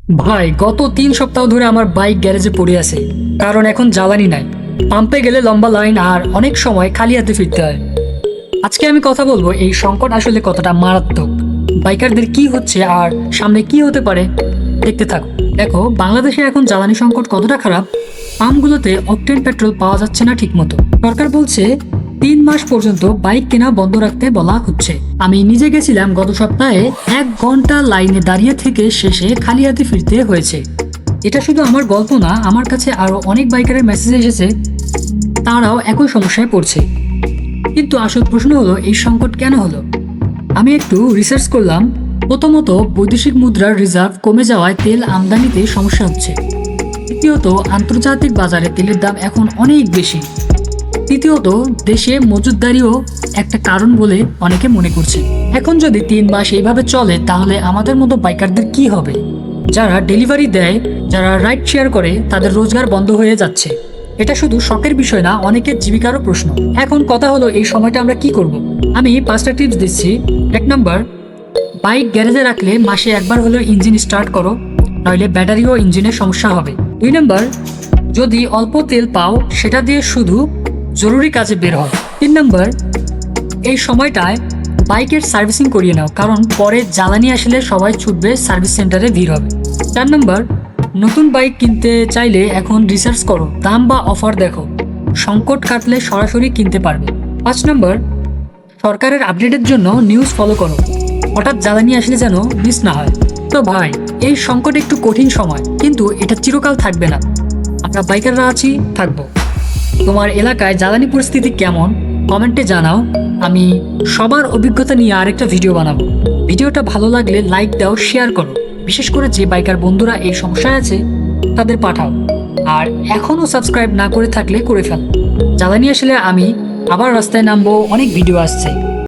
ভাই, গত 3 সপ্তাহ ধরে আমার বাইক গ্যারেজে পড়ে আছে, কারণ এখন জ্বালানি নাই। পাম্পে গেলে লম্বা লাইন আর অনেক সময় খালি হাতে ফিরতে হয়। আজকে আমি কথা বলবো এই সংকট আসলে কতটা মারাত্মক, বাইকারদের কি হচ্ছে আর সামনে কি হতে পারে। দেখতে থাকো। দেখো, বাংলাদেশে এখন জ্বালানি সংকট কতটা খারাপ। পাম্পগুলোতে অকটেন পেট্রোল পাওয়া যাচ্ছে না ঠিকমতো। সরকার বলছে 3 মাস পর্যন্ত বাইক কেনা বন্ধ রাখতে বলা হচ্ছে। আমি নিজে গেছিলাম গত সপ্তাহে, 1 ঘন্টা লাইনে দাঁড়িয়ে থেকে শেষে খালি হাতে ফিরতে হয়েছে। এটা শুধু আমার গল্প না, আমার কাছে আরো অনেক বাইকারের মেসেজ এসেছে, তারাও একই সমস্যায় পড়ছে। কিন্তু আসল প্রশ্ন হলো, এই সংকট কেন হলো? আমি একটু রিসার্চ করলাম। প্রথমত, বৈদেশিক মুদ্রার রিজার্ভ কমে যাওয়ায় তেল আমদানিতে সমস্যা হচ্ছে। দ্বিতীয়ত, আন্তর্জাতিক বাজারে তেলের দাম এখন অনেক বেশি। তৃতীয়ত, দেশে মজুতদারিও একটা কারণ বলে অনেকে মনে করছে। এখন যদি 3 মাস এইভাবে চলে, তাহলে আমাদের মতো বাইকারদের কি হবে? যারা ডেলিভারি দেয়, যারা রাইড শেয়ার করে, তাদের রোজগার বন্ধ হয়ে যাচ্ছে। এটা শুধু শখের বিষয় না, অনেকের জীবিকারও প্রশ্ন। এখন কথা হলো, এই সময়টা আমরা কি করব? আমি 5টা টিপস দিচ্ছি। 1 নম্বর, বাইক গ্যারেজে রাখলে মাসে একবার হলেও ইঞ্জিন স্টার্ট করো, নইলে ব্যাটারি ও ইঞ্জিনের সমস্যা হবে। 2 নম্বর, যদি অল্প তেল পাও, সেটা দিয়ে শুধু জরুরি কাজে বের হয়। 3 নম্বর, এই সময়টায় বাইকের সার্ভিসিং করিয়ে নাও, কারণ পরে জ্বালানি আসলে সবাই ছুটবে, সার্ভিস সেন্টারে ভিড় হবে। 4 নম্বর, নতুন বাইক কিনতে চাইলে এখন রিসার্চ করো, দাম বা অফার দেখো, সংকট কাটলে সরাসরি কিনতে পারবে। 5 নম্বর, সরকারের আপডেটের জন্য নিউজ ফলো করো, হঠাৎ জ্বালানি আসলে যেন মিস না হয়। তো ভাই, এই সংকট একটু কঠিন সময়, কিন্তু এটা চিরকাল থাকবে না। আমরা বাইকাররা আছি, থাকবো। তোমার এলাকায় জ্বালানি পরিস্থিতি কেমন, কমেন্টে জানাও। আমি সবার অভিজ্ঞতা নিয়ে আরেকটা ভিডিও বানাবো। ভিডিওটা ভালো লাগলে লাইক দাও, শেয়ার করো। বিশেষ করে যে বাইকার বন্ধুরা এই সমস্যায় আছে, তাদের পাঠাও। আর এখনও সাবস্ক্রাইব না করে থাকলে করে ফেল। জ্বালানি আসলে আমি আবার রাস্তায় নামবো, অনেক ভিডিও আসছে।